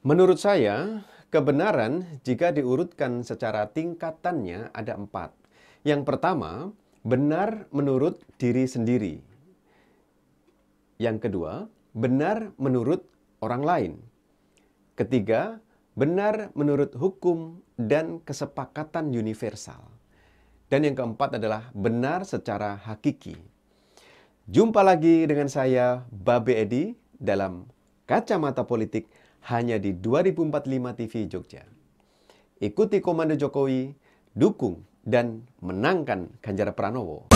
Menurut saya, kebenaran jika diurutkan secara tingkatannya ada 4. Yang pertama, benar menurut diri sendiri. Yang kedua, benar menurut orang lain. Ketiga, benar menurut hukum dan kesepakatan universal. Dan yang keempat adalah benar secara hakiki. Jumpa lagi dengan saya, Babe Edi, dalam Kacamata Politik hanya di 2045 TV Jogja. Ikuti komando Jokowi, dukung dan menangkan Ganjar Pranowo.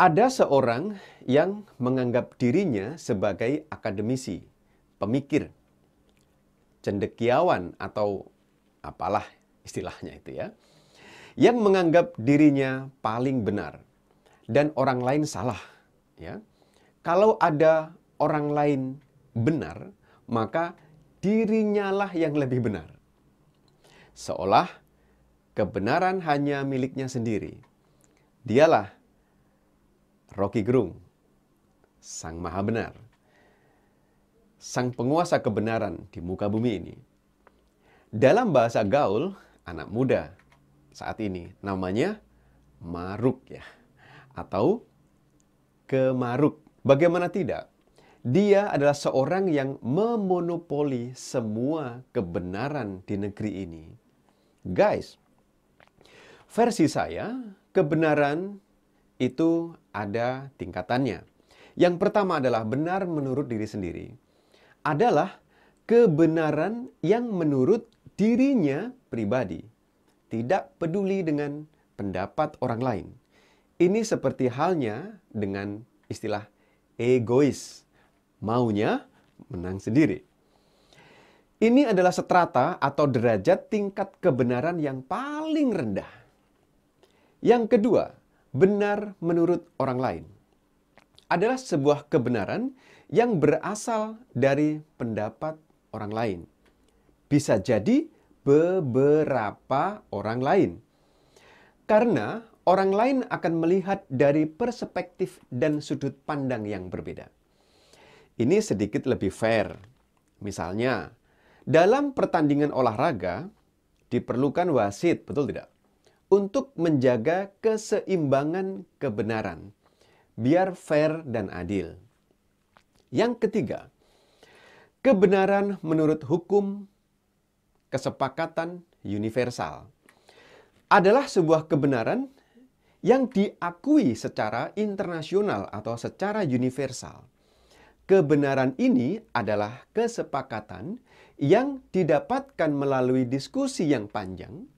Ada seorang yang menganggap dirinya sebagai akademisi, pemikir, cendekiawan atau apalah istilahnya itu ya, yang menganggap dirinya paling benar dan orang lain salah, ya. Kalau ada orang lain benar, maka dirinya lah yang lebih benar. Seolah kebenaran hanya miliknya sendiri. Dialah Rocky Gerung, sang maha benar, sang penguasa kebenaran di muka bumi ini. Dalam bahasa gaul, anak muda saat ini namanya maruk ya, atau kemaruk. Bagaimana tidak? Dia adalah seorang yang memonopoli semua kebenaran di negeri ini. Guys, versi saya, kebenaran itu ada tingkatannya. Yang pertama adalah benar menurut diri sendiri. Adalah kebenaran yang menurut dirinya pribadi. Tidak peduli dengan pendapat orang lain. Ini seperti halnya dengan istilah egois. Maunya menang sendiri. Ini adalah strata atau derajat tingkat kebenaran yang paling rendah. Yang kedua, benar menurut orang lain. Adalah sebuah kebenaran yang berasal dari pendapat orang lain. Bisa jadi beberapa orang lain. Karena orang lain akan melihat dari perspektif dan sudut pandang yang berbeda. Ini sedikit lebih fair. Misalnya, dalam pertandingan olahraga diperlukan wasit, betul tidak? Untuk menjaga keseimbangan kebenaran, biar fair dan adil. Yang ketiga, kebenaran menurut hukum kesepakatan universal adalah sebuah kebenaran yang diakui secara internasional atau secara universal. Kebenaran ini adalah kesepakatan yang didapatkan melalui diskusi yang panjang,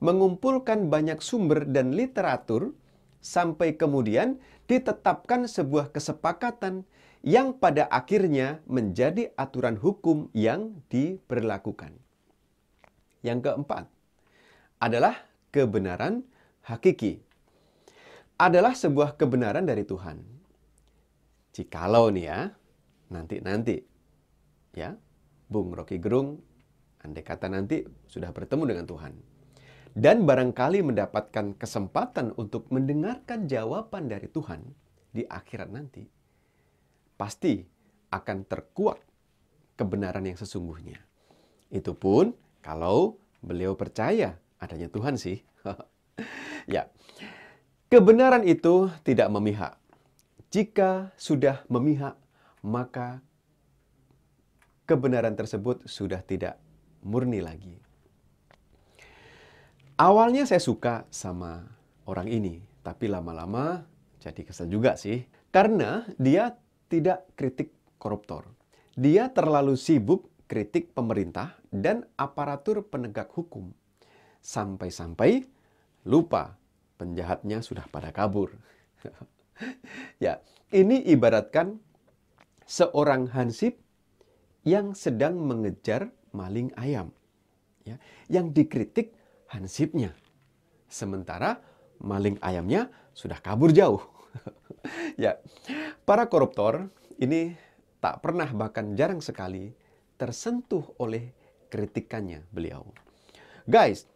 mengumpulkan banyak sumber dan literatur, sampai kemudian ditetapkan sebuah kesepakatan yang pada akhirnya menjadi aturan hukum yang diberlakukan. Yang keempat adalah kebenaran hakiki. Adalah sebuah kebenaran dari Tuhan. Jikalau nih ya, nanti ya, Bung Rocky Gerung, andai kata nanti sudah bertemu dengan Tuhan. Dan barangkali mendapatkan kesempatan untuk mendengarkan jawaban dari Tuhan di akhirat nanti, pasti akan terkuak kebenaran yang sesungguhnya. Itu pun kalau beliau percaya adanya Tuhan sih. Ya, kebenaran itu tidak memihak. Jika sudah memihak, maka kebenaran tersebut sudah tidak murni lagi. Awalnya saya suka sama orang ini, tapi lama-lama jadi kesel juga sih. Karena dia tidak kritik koruptor. Dia terlalu sibuk kritik pemerintah dan aparatur penegak hukum. Sampai-sampai lupa penjahatnya sudah pada kabur. Ya, ini ibaratkan seorang hansip yang sedang mengejar maling ayam. Ya, yang dikritik hansipnya. Sementara maling ayamnya sudah kabur jauh. Ya, para koruptor ini tak pernah bahkan jarang sekali tersentuh oleh kritikannya beliau. Guys,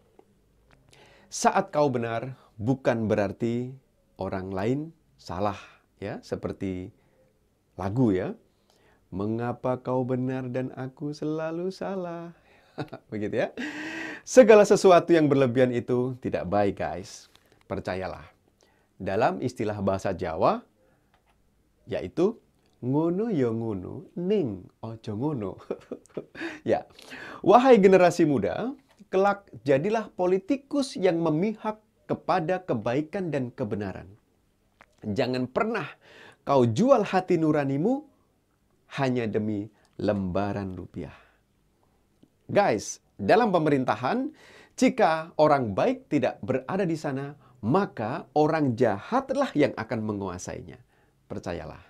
saat kau benar bukan berarti orang lain salah, ya, seperti lagu ya. Mengapa kau benar dan aku selalu salah? Begitu ya. Segala sesuatu yang berlebihan itu tidak baik, guys. Percayalah. Dalam istilah bahasa Jawa, yaitu ngono ya ngono, ning ojo ngono. Ya, wahai generasi muda, kelak jadilah politikus yang memihak kepada kebaikan dan kebenaran. Jangan pernah kau jual hati nuranimu hanya demi lembaran rupiah. Guys, dalam pemerintahan, jika orang baik tidak berada di sana, maka orang jahatlah yang akan menguasainya. Percayalah.